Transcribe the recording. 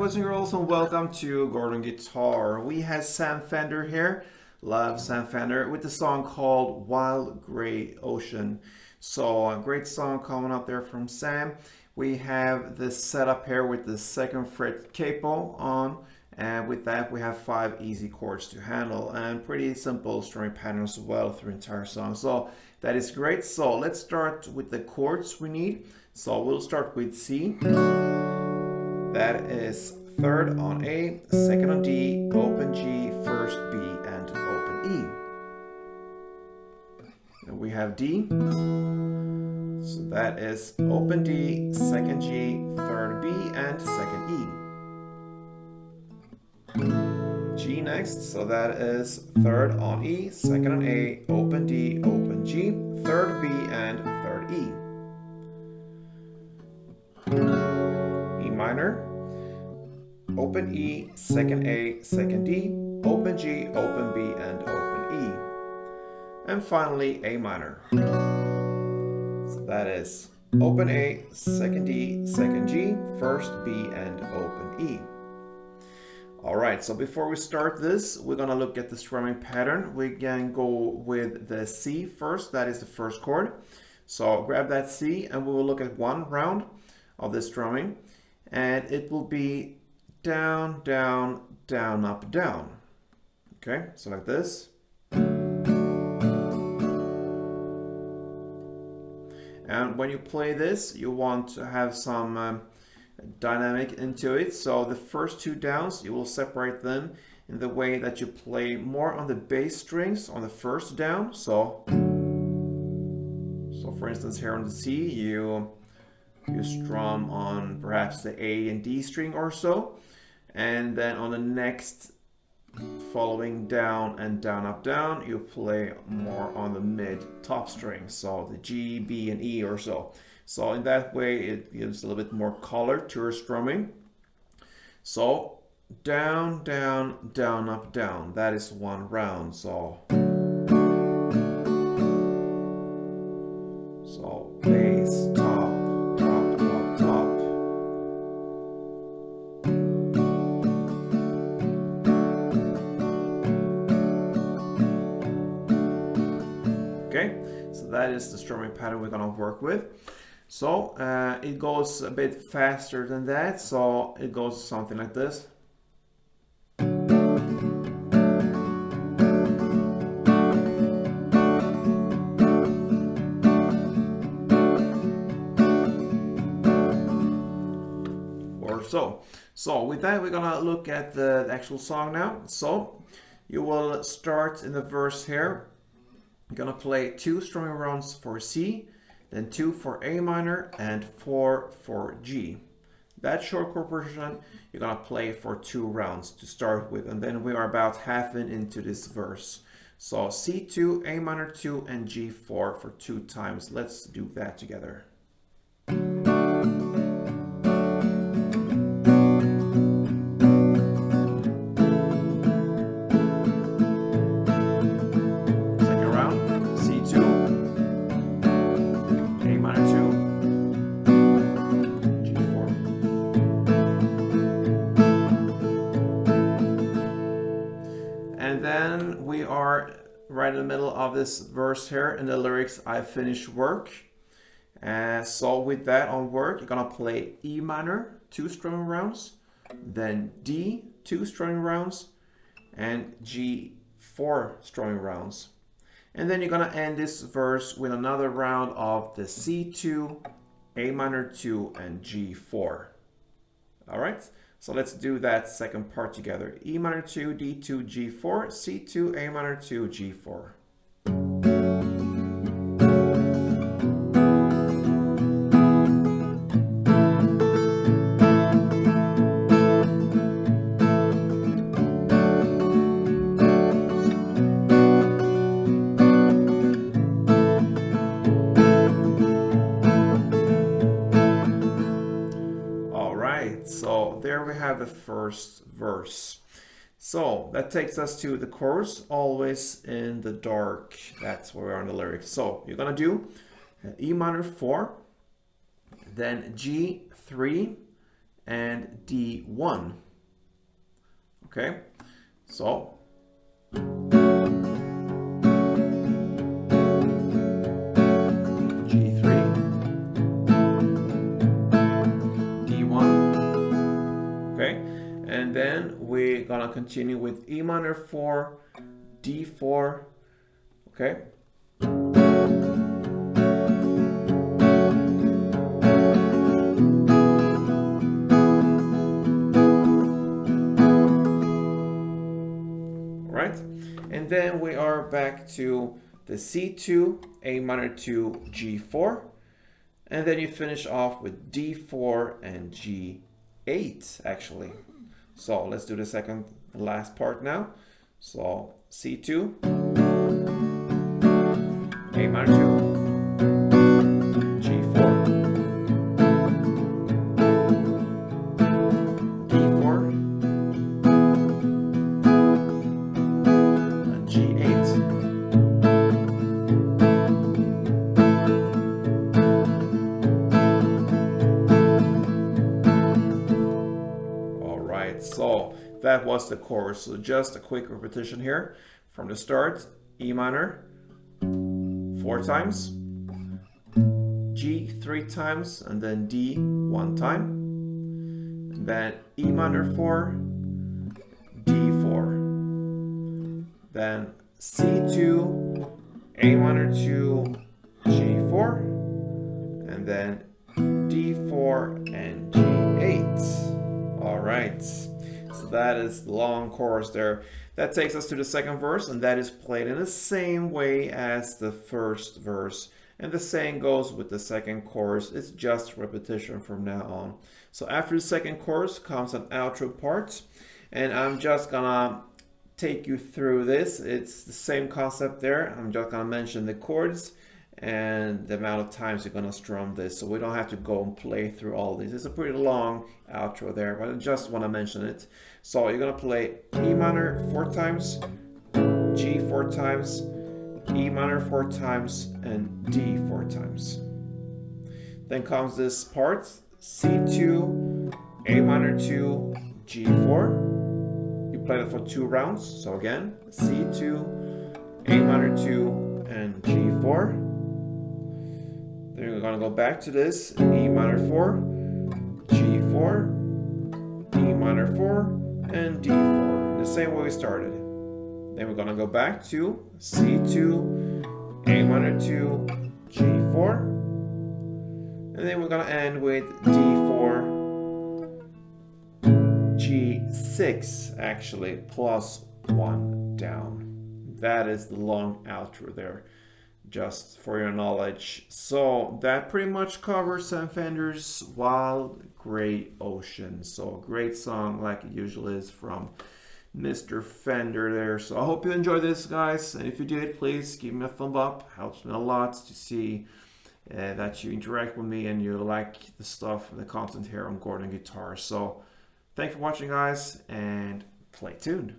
boys and girls, and welcome to Gordon Guitar. We have Sam Fender here, love Sam Fender, with the song called Wild Gray Ocean. So a great song coming up there from Sam. We have this setup here with the second fret capo on, and with that we have 5 easy chords to handle and pretty simple strumming patterns as well through the entire song. So that is great. So let's start with the chords we need. So we'll start with C. That is third on A, second on D, open G, first B, and open E. And we have D. So that is open D, second G, third B, and second E. G next, so that is third on E, second on A, open D, open G, third B, and third E. E minor, open E, second A, second D, open G, open B, and open E. And finally A minor. So that is open A, second D, second G, first B, and open E. Alright, so before we start this, we're gonna look at the strumming pattern. We can go with the C first, that is the first chord. So grab that C and we will look at one round of the strumming, and it will be down, down, down, up, down. Okay, so like this. And when you play this, you want to have some dynamic into it. So the first 2 downs, you will separate them in the way that you play more on the bass strings on the first down. So for instance, here on the C, you strum on perhaps the A and D string or so, and then on the next following down and down up down, you play more on the mid top string, so the G, B, and E or so. So in that way it gives a little bit more color to your strumming. So down, down, down, up, down, that is one round. So bass, top, top, top, top. Okay, so that is the strumming pattern we're gonna work with. So it goes a bit faster than that, so it goes something like this. So with that, we're gonna look at the actual song now. So you will start in the verse here. You're gonna play 2 strumming rounds for C, then 2 for A minor, and 4 for G. That short chord portion you're gonna play for 2 rounds to start with, and then we are about half into this verse. So C2, A minor 2, and G4 for 2 times. Let's do that together. And then we are right in the middle of this verse here in the lyrics, I finish work. So with that on work, you're gonna play E minor, 2 strumming rounds, then D, 2 strumming rounds, and G, 4 strumming rounds. And then you're gonna end this verse with another round of the C2, A minor 2, and G4. All right. So let's do that second part together. E minor 2, D2, G4, C2, A minor 2, G4. So there we have the first verse. So that takes us to the chorus, always in the dark. That's where we are in the lyrics. So you're gonna do E minor 4, then G3, and D1. Okay, so G3, D1. Okay, and then we're gonna continue with E minor 4, D4. Okay. Right, and then we are back to the C2, A minor 2, G4, and then you finish off with D4 and G8 actually. So let's do the last part now. So C2, A minor 2, G4, D4, and G8. All right, so that was the chorus. So just a quick repetition here from the start. E minor 4 times, G 3 times, and then D 1 time, and then E minor 4, D4, then C2, A minor 2, G4, and then D4 and G8. All right, so that is the long chorus there. That takes us to the second verse, and that is played in the same way as the first verse. And the same goes with the second chorus. It's just repetition from now on. So after the second chorus comes an outro part, and I'm just gonna take you through this. It's the same concept there. I'm just gonna mention the chords and the amount of times you're gonna strum this, so we don't have to go and play through all these. It's a pretty long outro there, but I just want to mention it. So you're gonna play E minor 4 times, G 4 times, E minor 4 times, and D 4 times. Then comes this part, C2, A minor 2, G4. You play it for 2 rounds. So again, C2, A minor 2, and G4. Then we're gonna go back to this, E minor 4, G4, E minor 4, and D4, the same way we started. Then we're gonna go back to C2, A minor 2, G4, and then we're gonna end with D4, G6, actually, plus 1 down. That is the long outro there, just for your knowledge. So that pretty much covers Sam Fender's Wild Grey Ocean. So a great song, like it usually is, from Mr. Fender there. So I hope you enjoyed this, guys, and if you did, please give me a thumb up. Helps me a lot to see that you interact with me and you like the stuff and the content here on Gordon Guitar. So thanks for watching, guys, and play tuned.